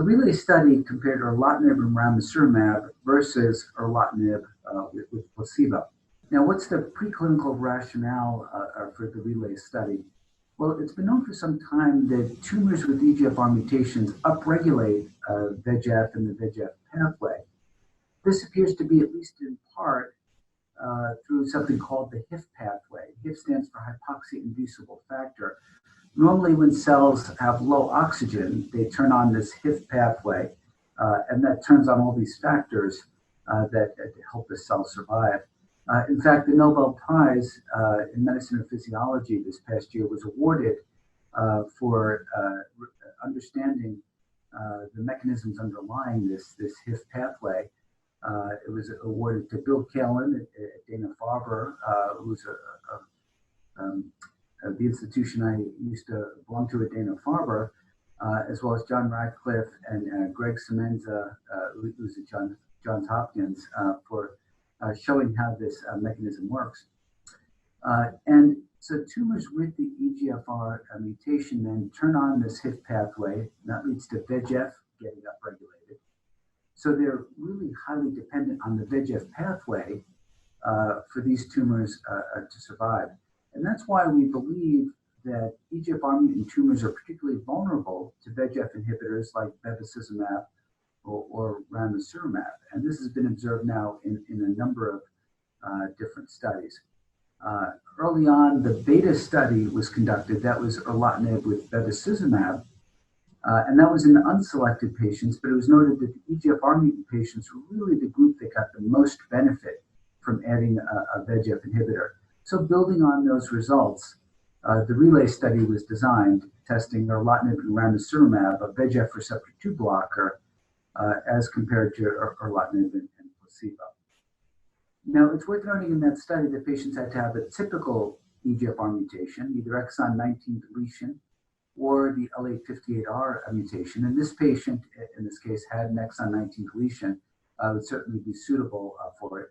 relay study compared erlotinib and ramucirumab versus erlotinib with placebo. Now, what's the preclinical rationale for the relay study? Well, it's been known for some time that tumors with EGFR mutations upregulate VEGF and the VEGF pathway. This appears to be, at least in part, through something called the HIF pathway. HIF stands for hypoxia-inducible factor. Normally, when cells have low oxygen, they turn on this HIF pathway, and that turns on all these factors that help the cell survive. In fact, the Nobel Prize in Medicine or Physiology this past year was awarded for understanding the mechanisms underlying this HIF pathway. It was awarded to Bill Kalin at Dana-Farber, who's the institution I used to belong to at Dana-Farber, as well as John Radcliffe and Greg Semenza, who's at Johns Hopkins, for showing how this mechanism works. And so tumors with the EGFR mutation then turn on this HIF pathway. That leads to VEGF getting upregulated. So they're really highly dependent on the VEGF pathway for these tumors to survive. And that's why we believe that EGFR mutant tumors are particularly vulnerable to VEGF inhibitors like bevacizumab or ramucirumab. And this has been observed now in a number of different studies. Early on, the beta study was conducted. That was erlotinib with bevacizumab. And that was in unselected patients, but it was noted that the EGFR mutant patients were really the group that got the most benefit from adding a VEGF inhibitor. So building on those results, the relay study was designed, testing erlotinib and ramucirumab, a VEGF receptor 2 blocker, as compared to erlotinib and placebo. Now, it's worth noting in that study that patients had to have a typical EGFR mutation, either exon 19 deletion or the L858R mutation. And this patient, in this case, had an exon 19 deletion, would certainly be suitable for it.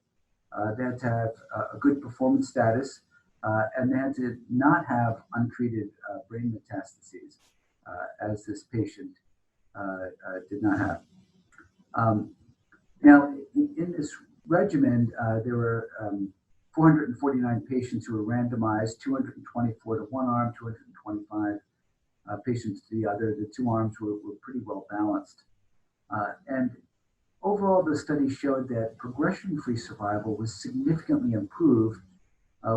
They had to have a good performance status, and they had to not have untreated brain metastases, as this patient did not have. Now, in this regimen, there were 449 patients who were randomized, 224 to one arm, 225 patients to the other. The two arms were pretty well balanced. And overall, the study showed that progression-free survival was significantly improved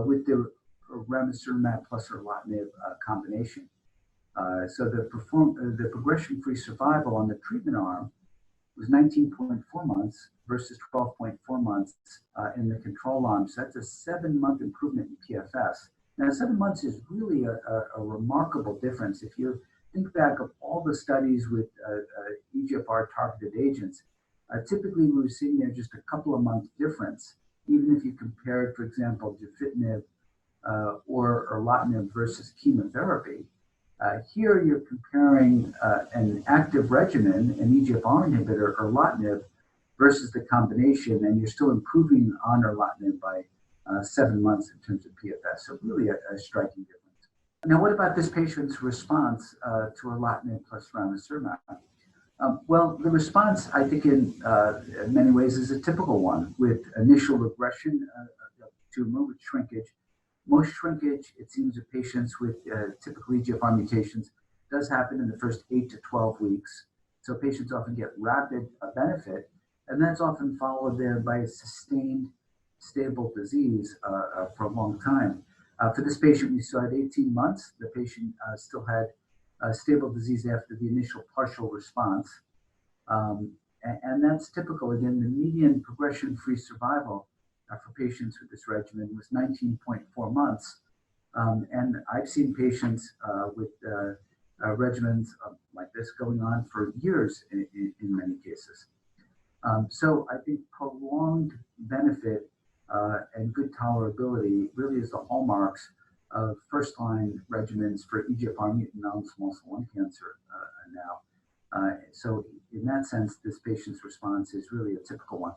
with the ramucirumab plus erlotinib combination. So the progression-free survival on the treatment arm was 19.4 months versus 12.4 months in the control arm. So that's a 7-month improvement in PFS. Now, 7 months is really a remarkable difference. If you think back of all the studies with EGFR targeted agents, typically we were seeing there just a couple of months difference, even if you compared, for example, gefitinib or erlotinib versus chemotherapy. Here you're comparing an active regimen, an EGFR inhibitor, erlotinib, versus the combination, and you're still improving on erlotinib by 7 months in terms of PFS. So really a striking difference. Now, what about this patient's response to erlotinib plus ramucirumab? Well, the response, I think, in many ways is a typical one, with initial regression of tumor with shrinkage. Most shrinkage, it seems, of patients with typical EGFR mutations does happen in the first 8 to 12 weeks. So patients often get rapid benefit, and that's often followed then by a sustained stable disease for a long time. For this patient, we saw at 18 months, the patient still had stable disease after the initial partial response. And that's typical. Again, the median progression-free survival for patients with this regimen was 19.4 months. And I've seen patients with regimens like this going on for years in many cases. So I think prolonged benefit and good tolerability really is the hallmarks of first-line regimens for EGFR mutant non-small cell lung cancer now. So in that sense, this patient's response is really a typical one.